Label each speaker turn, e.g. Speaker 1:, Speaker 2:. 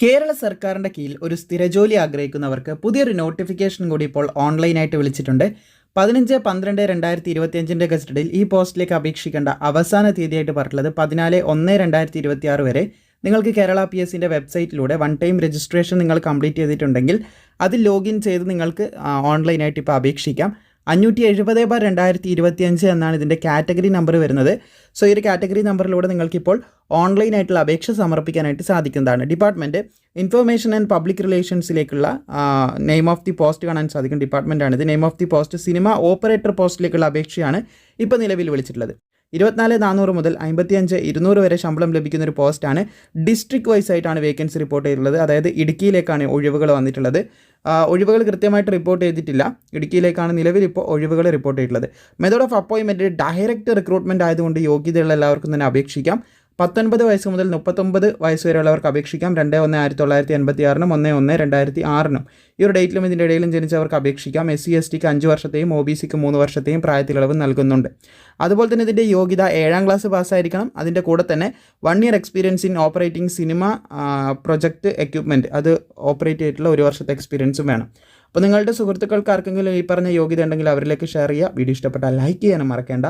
Speaker 1: കേരള സർക്കാരിൻ്റെ കീഴിൽ ഒരു സ്ഥിരജോലി ആഗ്രഹിക്കുന്നവർക്ക് പുതിയൊരു നോട്ടിഫിക്കേഷൻ കൂടി ഇപ്പോൾ ഓൺലൈനായിട്ട് വിളിച്ചിട്ടുണ്ട്. 15/12/2025 ഗസറ്റഡിൽ ഈ പോസ്റ്റിലേക്ക് അപേക്ഷിക്കേണ്ട അവസാന തീയതിയായിട്ട് പറഞ്ഞിട്ടുള്ളത് 14/1/2026 വരെ. നിങ്ങൾക്ക് കേരള PSCൻ്റെ വെബ്സൈറ്റിലൂടെ വൺ ടൈം രജിസ്ട്രേഷൻ നിങ്ങൾ കംപ്ലീറ്റ് ചെയ്തിട്ടുണ്ടെങ്കിൽ അതിൽ ലോഗിൻ ചെയ്ത് നിങ്ങൾക്ക് ഓൺലൈനായിട്ട് ഇപ്പോൾ അപേക്ഷിക്കാം. 570/2025 എന്നാണ് ഇതിൻ്റെ കാറ്റഗറി നമ്പർ വരുന്നത്. സോ ഈ ഒരു കാറ്റഗറി നമ്പറിലൂടെ നിങ്ങൾക്കിപ്പോൾ ഓൺലൈനായിട്ടുള്ള അപേക്ഷ സമർപ്പിക്കാനായിട്ട് സാധിക്കുന്നതാണ്. ഡിപ്പാർട്ട്മെൻറ്റ് ഇൻഫർമേഷൻ ആൻഡ് പബ്ലിക് റിലേഷൻസിലേക്കുള്ള നെയിം ഓഫ് ദി പോസ്റ്റ് കാണാൻ സാധിക്കും. ഡിപ്പാർട്ട്മെൻറ്റാണിത്. Name of the post cinema operator പോസ്റ്റിലേക്കുള്ള അപേക്ഷയാണ് ഇപ്പോൾ നിലവിൽ വിളിച്ചിട്ടുള്ളത്. 24,400 മുതൽ 55,200 വരെ ശമ്പളം ലഭിക്കുന്ന ഒരു പോസ്റ്റാണ്. ഡിസ്ട്രിക്ട് വൈസ് ആയിട്ടാണ് വേക്കൻസി റിപ്പോർട്ട് ചെയ്തിട്ടുള്ളത്. അതായത് ഇടുക്കിയിലേക്കാണ് ഒഴിവുകൾ വന്നിട്ടുള്ളത്. ഒഴിവുകൾ കൃത്യമായിട്ട് റിപ്പോർട്ട് ചെയ്തിട്ടില്ല. ഇടുക്കിയിലേക്കാണ് നിലവിൽ ഇപ്പോൾ ഒഴിവുകൾ റിപ്പോർട്ട് ചെയ്തിട്ടുള്ളത്. Method of appointment direct recruitment ആയതുകൊണ്ട് യോഗ്യതയുള്ള എല്ലാവർക്കും തന്നെ അപേക്ഷിക്കാം. 19 വയസ്സ് മുതൽ 39 വയസ്സ് വരെയുള്ളവർക്ക് അപേക്ഷിക്കാം. 2/1/1986 1/1/2006 ഈ ഒരു ഡേറ്റിലും ഇതിൻ്റെ ഇടയിലും ജനിച്ചവർക്ക് അപേക്ഷിക്കാം. SC/STക്ക് 5 വർഷത്തെയും OBCക്ക് 3 വർഷത്തെയും പ്രായത്തിലിളവ് നൽകുന്നുണ്ട്. അതുപോലെ തന്നെ ഇതിൻ്റെ യോഗ്യത 7ാം ക്ലാസ് പാസ്സായിരിക്കണം. അതിൻ്റെ കൂടെ തന്നെ 1 year experience in operating cinema project equipment അത് ഓപ്പറേറ്റ് ചെയ്തിട്ടുള്ള 1 വർഷത്തെ എക്സ്പീരിയൻസും വേണം. അപ്പോൾ നിങ്ങളുടെ സുഹൃത്തുക്കൾക്ക് ആർക്കെങ്കിലും ഈ പറഞ്ഞ യോഗ്യത ഉണ്ടെങ്കിൽ അവരിലേക്ക് ഷെയർ ചെയ്യുക. വീഡിയോ ഇഷ്ടപ്പെട്ടാൽ ലൈക്ക് ചെയ്യാനും മറക്കേണ്ട.